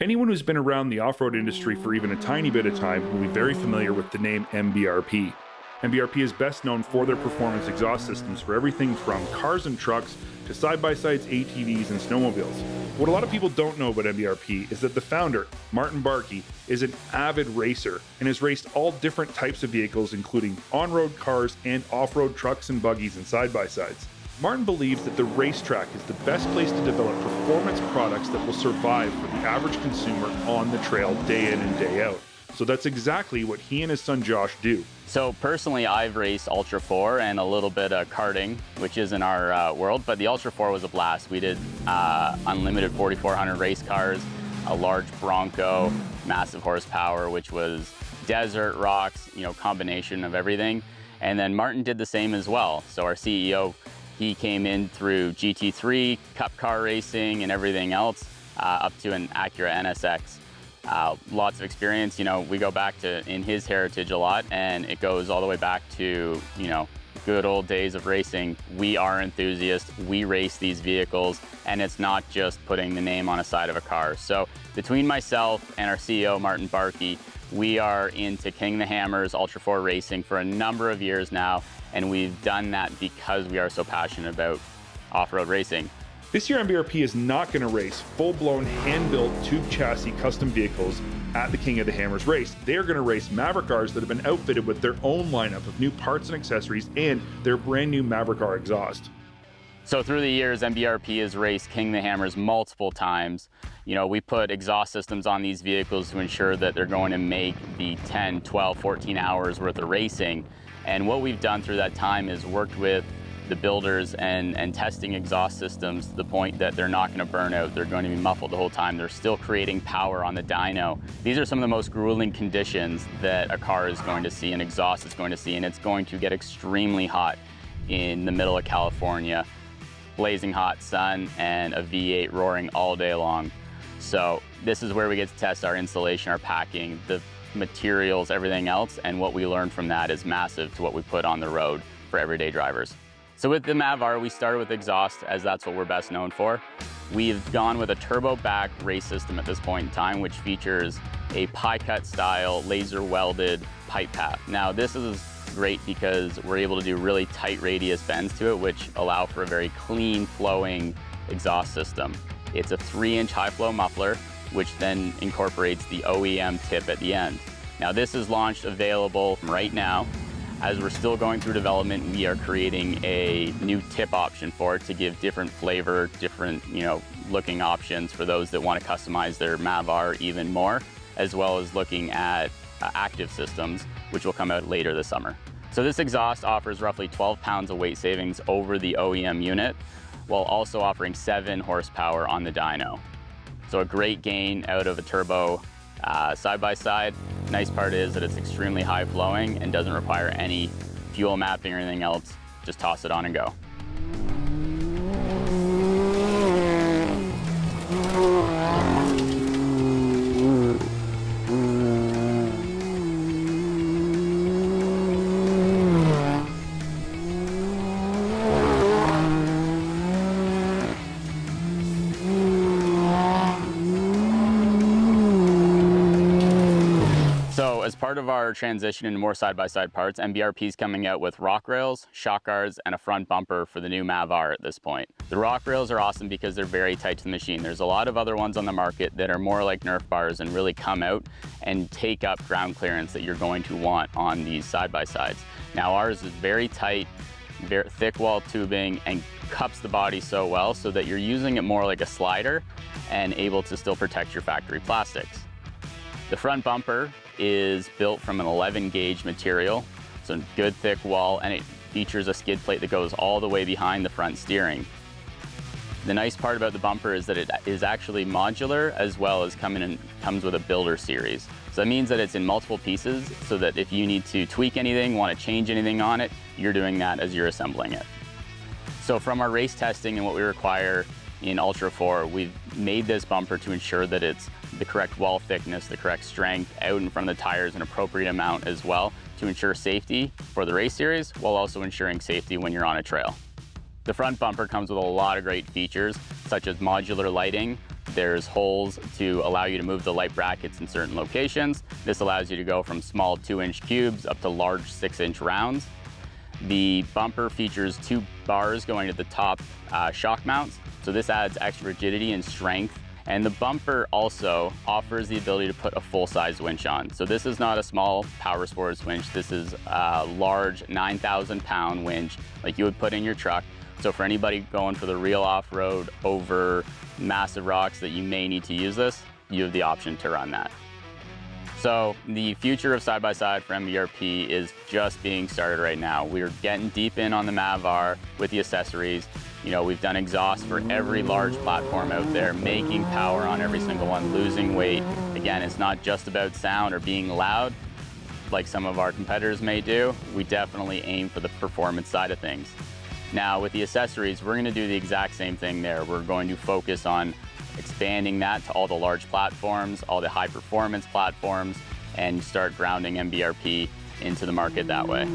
Anyone who's been around the off-road industry for even a tiny bit of time will be very familiar with the name MBRP. MBRP is best known for their performance exhaust systems for everything from cars and trucks to side-by-sides, ATVs, and snowmobiles. What a lot of people don't know about MBRP is that the founder, Martin Barkey, is an avid racer and has raced all different types of vehicles, including on-road cars and off-road trucks and buggies and side-by-sides. Martin believes that the racetrack is the best place to develop performance products that will survive for the average consumer on the trail day in and day out. So that's exactly what he and his son Josh do. So personally, I've raced Ultra 4 and a little bit of karting, which is in our world, but the Ultra 4 was a blast. We did unlimited 4,400 race cars, a large Bronco, massive horsepower, which was desert, rocks, combination of everything. And then Martin did the same as well. So our CEO, he came in through GT3, Cup car racing, and everything else, up to an Acura NSX. Lots of experience. We go back to in his heritage a lot, and it goes all the way back to, good old days of racing. We are enthusiasts, we race these vehicles, and it's not just putting the name on a side of a car. So between myself and our CEO, Martin Barkey, we are into King the Hammer's Ultra 4 racing for a number of years now, and we've done that because we are so passionate about off-road racing. This year, MBRP is not going to race full-blown hand-built tube chassis custom vehicles at the King of the Hammers race. They are going to race Maverick Rs that have been outfitted with their own lineup of new parts and accessories and their brand new Maverick R exhaust. So through the years, MBRP has raced King the Hammers multiple times. We put exhaust systems on these vehicles to ensure that they're going to make the 10, 12, 14 hours worth of racing. And what we've done through that time is worked with the builders and testing exhaust systems to the point that they're not going to burn out. They're going to be muffled the whole time. They're still creating power on the dyno. These are some of the most grueling conditions that a car is going to see, an exhaust is going to see, and it's going to get extremely hot in the middle of California. Blazing hot sun and a V8 roaring all day long. So this is where we get to test our installation, our packing, the materials, everything else, and what we learned from that is massive to what we put on the road for everyday drivers. So with the Mav R, we started with exhaust, as that's what we're best known for. We've gone with a turbo back race system at this point in time, which features a pie cut style laser welded pipe path. Now this is great because we're able to do really tight radius bends to it, which allow for a very clean flowing exhaust system. It's a 3-inch high flow muffler, which then incorporates the OEM tip at the end. Now this is launched available right now. As we're still going through development, we are creating a new tip option for it to give different flavor, different looking options for those that want to customize their Mav R even more, as well as looking at active systems, which will come out later this summer. So this exhaust offers roughly 12 pounds of weight savings over the OEM unit, while also offering 7 horsepower on the dyno. So a great gain out of a turbo side-by-side. Nice part is that it's extremely high flowing and doesn't require any fuel mapping or anything else. Just toss it on and go. So as part of our transition into more side-by-side parts, MBRP is coming out with rock rails, shock guards, and a front bumper for the new Mav R at this point. The rock rails are awesome because they're very tight to the machine. There's a lot of other ones on the market that are more like Nerf bars and really come out and take up ground clearance that you're going to want on these side-by-sides. Now ours is very tight, very thick wall tubing, and cups the body so well so that you're using it more like a slider and able to still protect your factory plastics. The front bumper is built from an 11 gauge material, so good thick wall, and it features a skid plate that goes all the way behind the front steering. The nice part about the bumper is that it is actually modular, as well as comes with a builder series. So that means that it's in multiple pieces, so that if you need to tweak anything, want to change anything on it, you're doing that as you're assembling it. So from our race testing and what we require in Ultra 4, we've made this bumper to ensure that it's the correct wall thickness, the correct strength, out in front of the tires an appropriate amount as well, to ensure safety for the race series, while also ensuring safety when you're on a trail. The front bumper comes with a lot of great features, such as modular lighting, There's holes to allow you to move the light brackets in certain locations. This allows you to go from small 2-inch cubes up to large 6-inch rounds. The bumper features 2 bars going to the top shock mounts, so this adds extra rigidity and strength. And the bumper also offers the ability to put a full-size winch on. So this is not a small power sports winch. This is a large 9,000-pound winch like you would put in your truck. So for anybody going for the real off-road over massive rocks that you may need to use this, you have the option to run that. So the future of side-by-side for MBRP is just being started right now. We're getting deep in on the Mav R with the accessories. You know, we've done exhaust for every large platform out there, making power on every single one, losing weight. Again, it's not just about sound or being loud like some of our competitors may do. We definitely aim for the performance side of things. Now with the accessories, we're gonna do the exact same thing there. We're going to focus on expanding that to all the large platforms, all the high performance platforms, and start grounding MBRP into the market that way.